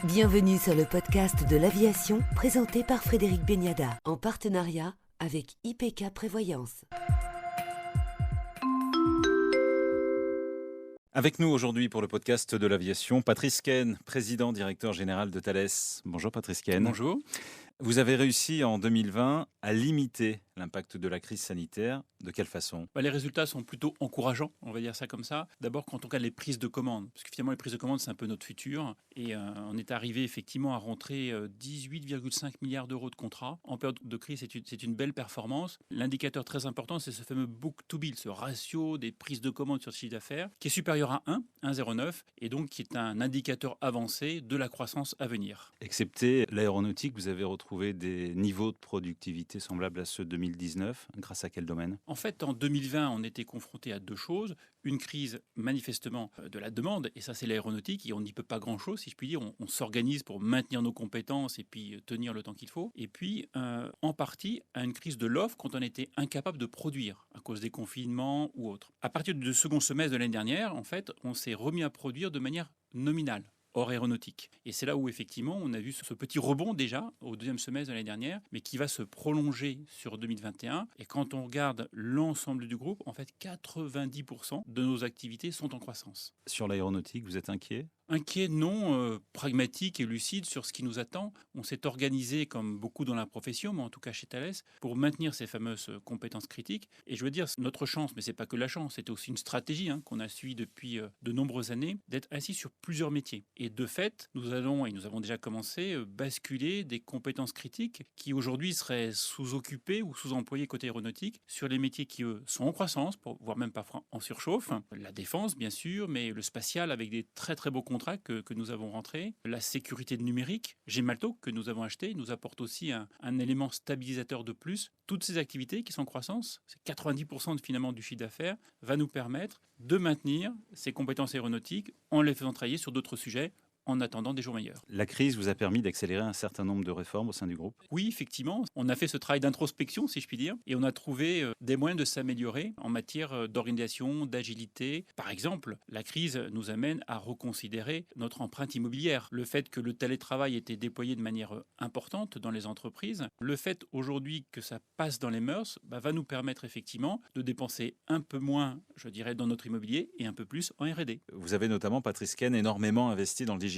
Bienvenue sur le podcast de l'aviation présenté par Frédéric Beniada en partenariat avec IPK Prévoyance. Avec nous aujourd'hui pour le podcast de l'aviation, Patrice Caine, président directeur général de Thales. Bonjour Patrice Caine. Bonjour. Vous avez réussi en 2020 à limiter l'impact de la crise sanitaire. De quelle façon ? Les résultats sont plutôt encourageants, on va dire ça comme ça. D'abord, quand on regarde les prises de commandes, parce que finalement, les prises de commandes, c'est un peu notre futur. Et on est arrivé effectivement à rentrer 18,5 milliards d'euros de contrats. En période de crise, c'est une belle performance. L'indicateur très important, c'est ce fameux book-to-bill, ce ratio des prises de commandes sur le chiffre d'affaires, qui est supérieur à 1,09, et donc qui est un indicateur avancé de la croissance à venir. Excepté l'aéronautique, vous avez retrouvé des niveaux de productivité semblables à ceux de 2019. Grâce à quel domaine ? En fait, en 2020, on était confronté à deux choses. Une crise manifestement de la demande, et ça c'est l'aéronautique, et on n'y peut pas grand-chose, si je puis dire. On s'organise pour maintenir nos compétences et puis tenir le temps qu'il faut. Et puis, en partie, à une crise de l'offre quand on était incapable de produire à cause des confinements ou autres. À partir du second semestre de l'année dernière, en fait, on s'est remis à produire de manière nominale, hors aéronautique. Et c'est là où, effectivement, on a vu ce petit rebond déjà au deuxième semestre de l'année dernière, mais qui va se prolonger sur 2021. Et quand on regarde l'ensemble du groupe, en fait, 90% de nos activités sont en croissance. Sur l'aéronautique, vous êtes inquiet ? Inquiet, non, pragmatique et lucide sur ce qui nous attend. On s'est organisé, comme beaucoup dans la profession, mais en tout cas chez Thales, pour maintenir ces fameuses compétences critiques. Et je veux dire, notre chance, mais c'est pas que la chance, c'était aussi une stratégie qu'on a suivie depuis de nombreuses années, d'être assis sur plusieurs métiers. Et de fait, nous avons déjà commencé, basculer des compétences critiques qui aujourd'hui seraient sous-occupées ou sous-employées côté aéronautique sur les métiers qui, eux, sont en croissance, voire même parfois en surchauffe. La défense, bien sûr, mais le spatial avec des très très beaux contrats que nous avons rentrés. La sécurité numérique, Gemalto, que nous avons acheté, nous apporte aussi un élément stabilisateur de plus. Toutes ces activités qui sont en croissance, c'est 90% finalement du chiffre d'affaires, va nous permettre de maintenir ces compétences aéronautiques en les faisant travailler sur d'autres sujets, en attendant des jours meilleurs. La crise vous a permis d'accélérer un certain nombre de réformes au sein du groupe ? Oui, effectivement. On a fait ce travail d'introspection, si je puis dire, et on a trouvé des moyens de s'améliorer en matière d'organisation, d'agilité. Par exemple, la crise nous amène à reconsidérer notre empreinte immobilière. Le fait que le télétravail était déployé de manière importante dans les entreprises, le fait aujourd'hui que ça passe dans les mœurs, va nous permettre effectivement de dépenser un peu moins, je dirais, dans notre immobilier et un peu plus en R&D. Vous avez notamment, Patrice Caine, énormément investi dans le digital.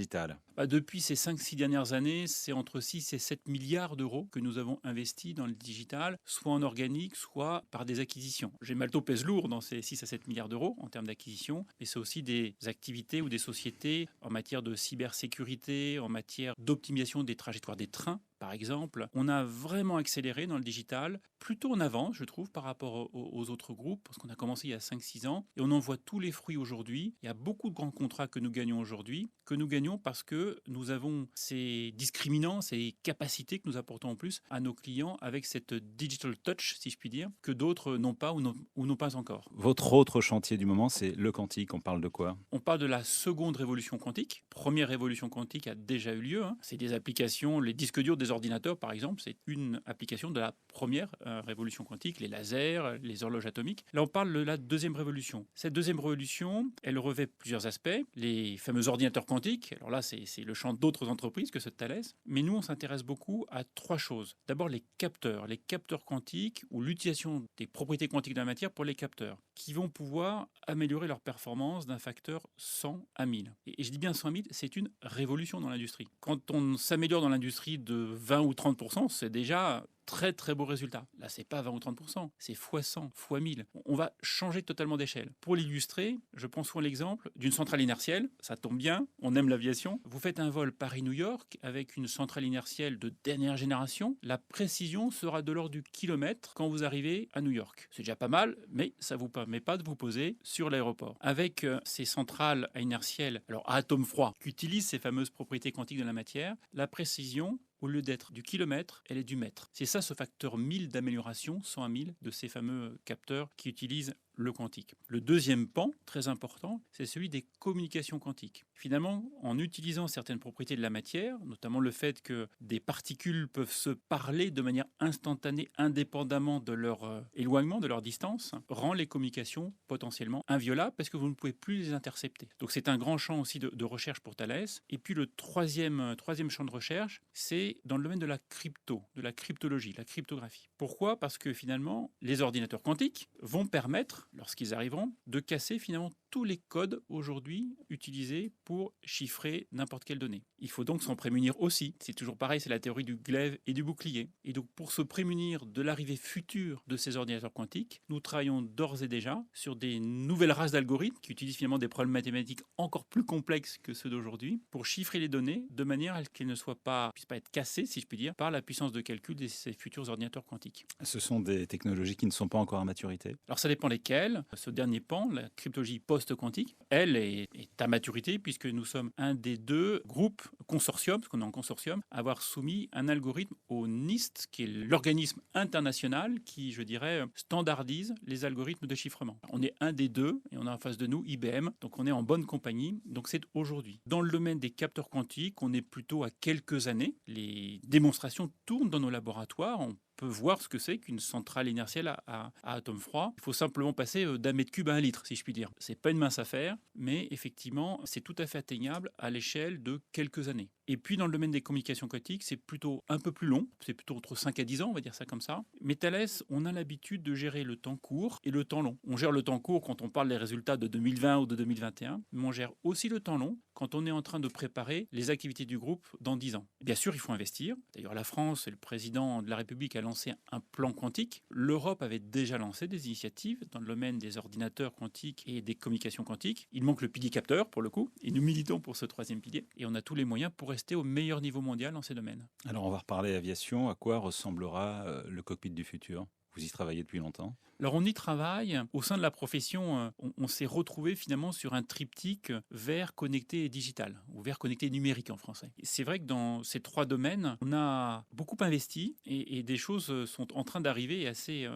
Depuis ces 5-6 dernières années, c'est entre 6 et 7 milliards d'euros que nous avons investis dans le digital, soit en organique, soit par des acquisitions. Gemalto pèse lourd dans ces 6 à 7 milliards d'euros en termes d'acquisition, mais c'est aussi des activités ou des sociétés en matière de cybersécurité, en matière d'optimisation des trajectoires des trains. Par exemple, on a vraiment accéléré dans le digital, plutôt en avance, je trouve, par rapport aux autres groupes, parce qu'on a commencé il y a 5-6 ans, et on en voit tous les fruits aujourd'hui. Il y a beaucoup de grands contrats que nous gagnons aujourd'hui, que nous gagnons parce que nous avons ces discriminants, ces capacités que nous apportons en plus à nos clients avec cette digital touch, si je puis dire, que d'autres n'ont pas ou n'ont pas encore. Votre autre chantier du moment, c'est le quantique. On parle de quoi ? On parle de la seconde révolution quantique. Première révolution quantique a déjà eu lieu. C'est des applications, les disques durs des ordinateurs, par exemple, c'est une application de la première révolution quantique, les lasers, les horloges atomiques. Là, on parle de la deuxième révolution. Cette deuxième révolution, elle revêt plusieurs aspects. Les fameux ordinateurs quantiques, alors là, c'est le champ d'autres entreprises que ceux de Thales. Mais nous, on s'intéresse beaucoup à trois choses. D'abord, les capteurs quantiques ou l'utilisation des propriétés quantiques de la matière pour les capteurs, qui vont pouvoir améliorer leur performance d'un facteur 100 à 1000. Et je dis bien 100 à 1000, c'est une révolution dans l'industrie. Quand on s'améliore dans l'industrie de 20 ou 30%, c'est déjà très très beau résultat. Là, c'est pas 20 ou 30%, c'est fois 100, fois 1000. On va changer totalement d'échelle. Pour l'illustrer, je prends souvent l'exemple d'une centrale inertielle. Ça tombe bien, on aime l'aviation. Vous faites un vol Paris-New York avec une centrale inertielle de dernière génération. La précision sera de l'ordre du kilomètre quand vous arrivez à New York. C'est déjà pas mal, mais ça ne vous permet pas de vous poser sur l'aéroport. Avec ces centrales à inertielle, alors à atome froid, qui utilisent ces fameuses propriétés quantiques de la matière, la précision, au lieu d'être du kilomètre, elle est du mètre. C'est ça ce facteur 1000 d'amélioration, 100 à 1000, de ces fameux capteurs qui utilisent le quantique. Le deuxième pan, très important, c'est celui des communications quantiques. Finalement, en utilisant certaines propriétés de la matière, notamment le fait que des particules peuvent se parler de manière instantanée, indépendamment de leur éloignement, de leur distance, rend les communications potentiellement inviolables parce que vous ne pouvez plus les intercepter. Donc c'est un grand champ aussi de recherche pour Thales. Et puis le troisième champ de recherche, c'est dans le domaine de la cryptologie, la cryptographie. Pourquoi ? Parce que finalement, les ordinateurs quantiques vont permettre, lorsqu'ils arriveront, de casser finalement tous les codes aujourd'hui utilisés pour chiffrer n'importe quelle donnée. Il faut donc s'en prémunir aussi. C'est toujours pareil, c'est la théorie du glaive et du bouclier. Et donc pour se prémunir de l'arrivée future de ces ordinateurs quantiques, nous travaillons d'ores et déjà sur des nouvelles races d'algorithmes qui utilisent finalement des problèmes mathématiques encore plus complexes que ceux d'aujourd'hui pour chiffrer les données de manière à ce qu'elles ne puissent pas être cassées, si je puis dire, par la puissance de calcul de ces futurs ordinateurs quantiques. Ce sont des technologies qui ne sont pas encore à maturité. Alors ça dépend lesquelles. Ce dernier pan, la cryptologie post-quantique, elle est à maturité puisque nous sommes un des deux groupes consortium, parce qu'on est en consortium, à avoir soumis un algorithme au NIST, qui est l'organisme international qui, je dirais, standardise les algorithmes de chiffrement. On est un des deux et on a en face de nous IBM, donc on est en bonne compagnie, donc c'est aujourd'hui. Dans le domaine des capteurs quantiques, on est plutôt à quelques années. Les démonstrations tournent dans nos laboratoires, on peut voir ce que c'est qu'une centrale inertielle à atome froid. Il faut simplement passer d'un mètre cube à un litre, si je puis dire. C'est pas une mince affaire, mais effectivement, c'est tout à fait atteignable à l'échelle de quelques années. Et puis, dans le domaine des communications quantiques, c'est plutôt un peu plus long. C'est plutôt entre 5 à 10 ans, on va dire ça comme ça. Mais Thales, on a l'habitude de gérer le temps court et le temps long. On gère le temps court quand on parle des résultats de 2020 ou de 2021, mais on gère aussi le temps long quand on est en train de préparer les activités du groupe dans 10 ans. Bien sûr, il faut investir. D'ailleurs, la France et le président de la République a lancé un plan quantique. L'Europe avait déjà lancé des initiatives dans le domaine des ordinateurs quantiques et des communications quantiques. Il manque le pilier capteur, pour le coup, et nous militons pour ce troisième pilier. Et on a tous les moyens pour rester au meilleur niveau mondial dans ces domaines. Alors on va reparler aviation. À quoi ressemblera le cockpit du futur ? Vous y travaillez depuis longtemps ? Alors on y travaille. Au sein de la profession, on s'est retrouvé finalement sur un triptyque vert, connecté et digital, ou vert, connecté et numérique en français. C'est vrai que dans ces trois domaines, on a beaucoup investi et des choses sont en train d'arriver assez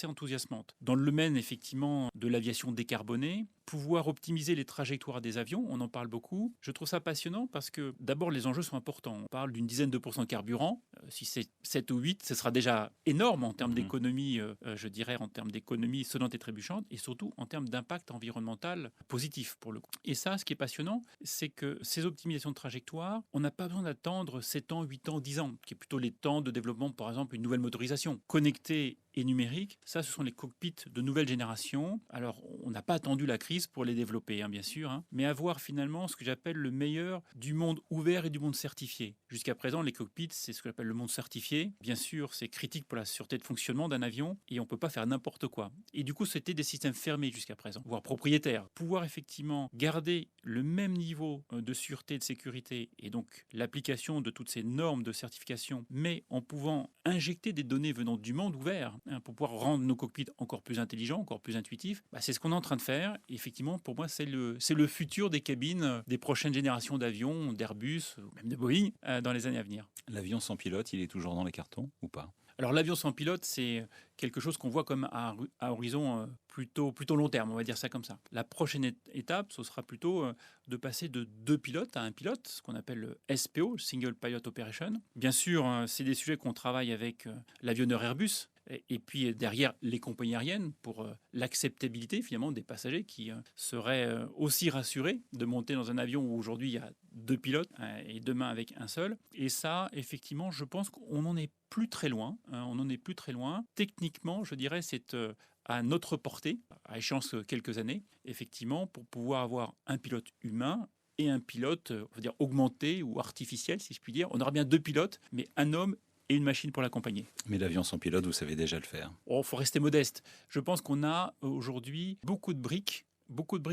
enthousiasmantes. Dans le domaine effectivement de l'aviation décarbonée, pouvoir optimiser les trajectoires des avions, on en parle beaucoup. Je trouve ça passionnant parce que d'abord les enjeux sont importants. On parle d'une dizaine de pourcents de carburant. Si c'est 7 ou 8, ce sera déjà énorme en termes d'économie, je dirais en termes d'économie sonnante et trébuchante, et surtout en termes d'impact environnemental positif pour le coup. Et ça, ce qui est passionnant, c'est que ces optimisations de trajectoire, on n'a pas besoin d'attendre 7 ans, 8 ans, 10 ans, qui est plutôt les temps de développement, par exemple, une nouvelle motorisation. Connectée et numérique, ça, ce sont les cockpits de nouvelle génération. Alors, on n'a pas attendu la crise pour les développer, bien sûr, mais avoir finalement ce que j'appelle le meilleur du monde ouvert et du monde certifié. Jusqu'à présent, les cockpits, c'est ce que j'appelle le monde certifié. Bien sûr, c'est critique pour la sûreté de fonctionnement d'un avion et on ne peut pas faire n'importe quoi. Et du coup, c'était des systèmes fermés jusqu'à présent, voire propriétaires. Pouvoir effectivement garder le même niveau de sûreté et de sécurité et donc l'application de toutes ces normes de certification, mais en pouvant injecter des données venant du monde ouvert, pour pouvoir rendre nos cockpits encore plus intelligents, encore plus intuitifs, c'est ce qu'on est en train de faire. Et effectivement, pour moi, c'est le futur des cabines des prochaines générations d'avions, d'Airbus, ou même de Boeing, dans les années à venir. L'avion sans pilote, il est toujours dans les cartons ou pas ? Alors l'avion sans pilote, c'est quelque chose qu'on voit comme à horizon plutôt long terme, on va dire ça comme ça. La prochaine étape, ce sera plutôt de passer de 2 pilotes à 1 pilote, ce qu'on appelle le SPO, Single Pilot Operation. Bien sûr, c'est des sujets qu'on travaille avec l'avionneur Airbus, et puis derrière les compagnies aériennes pour l'acceptabilité finalement des passagers qui seraient aussi rassurés de monter dans un avion où aujourd'hui il y a 2 pilotes et demain avec un seul. Et ça, effectivement, je pense qu'on n'en est plus très loin. On n'en est plus très loin. Techniquement, je dirais, c'est à notre portée, à échéance quelques années, effectivement, pour pouvoir avoir un pilote humain et un pilote, on va dire, augmenté ou artificiel, si je puis dire. On aura bien 2 pilotes, mais un homme et une machine pour l'accompagner. Mais l'avion sans pilote, vous savez déjà le faire. Il faut rester modeste. Je pense qu'on a aujourd'hui beaucoup de briques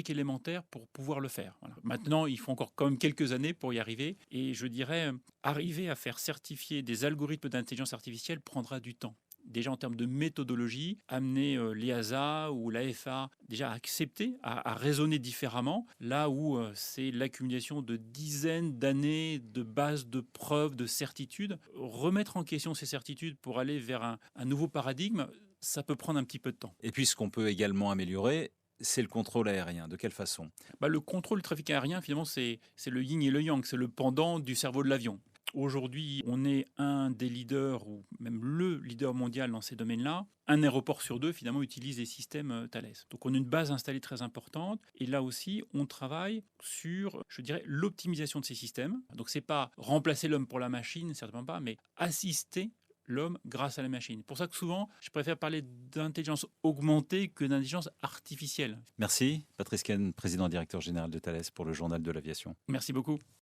élémentaires pour pouvoir le faire. Voilà. Maintenant, il faut encore quand même quelques années pour y arriver. Et je dirais, arriver à faire certifier des algorithmes d'intelligence artificielle prendra du temps. Déjà en termes de méthodologie, amener l'EASA ou l'AFA déjà à accepter, à raisonner différemment, là où c'est l'accumulation de dizaines d'années de bases de preuves, de certitudes. Remettre en question ces certitudes pour aller vers un nouveau paradigme, Ça peut prendre un petit peu de temps. Et puis ce qu'on peut également améliorer, c'est le contrôle aérien. De quelle façon? Le contrôle du trafic aérien, finalement, c'est le yin et le yang, c'est le pendant du cerveau de l'avion. Aujourd'hui, on est un des leaders, ou même le leader mondial dans ces domaines-là. Un aéroport sur deux, finalement, utilise des systèmes Thales. Donc, on a une base installée très importante. Et là aussi, on travaille sur, je dirais, l'optimisation de ces systèmes. Donc, c'est pas remplacer l'homme pour la machine, certainement pas, mais assister l'homme grâce à la machine. Pour ça que souvent, je préfère parler d'intelligence augmentée que d'intelligence artificielle. Merci, Patrice Ken, président directeur général de Thales pour le Journal de l'Aviation. Merci beaucoup.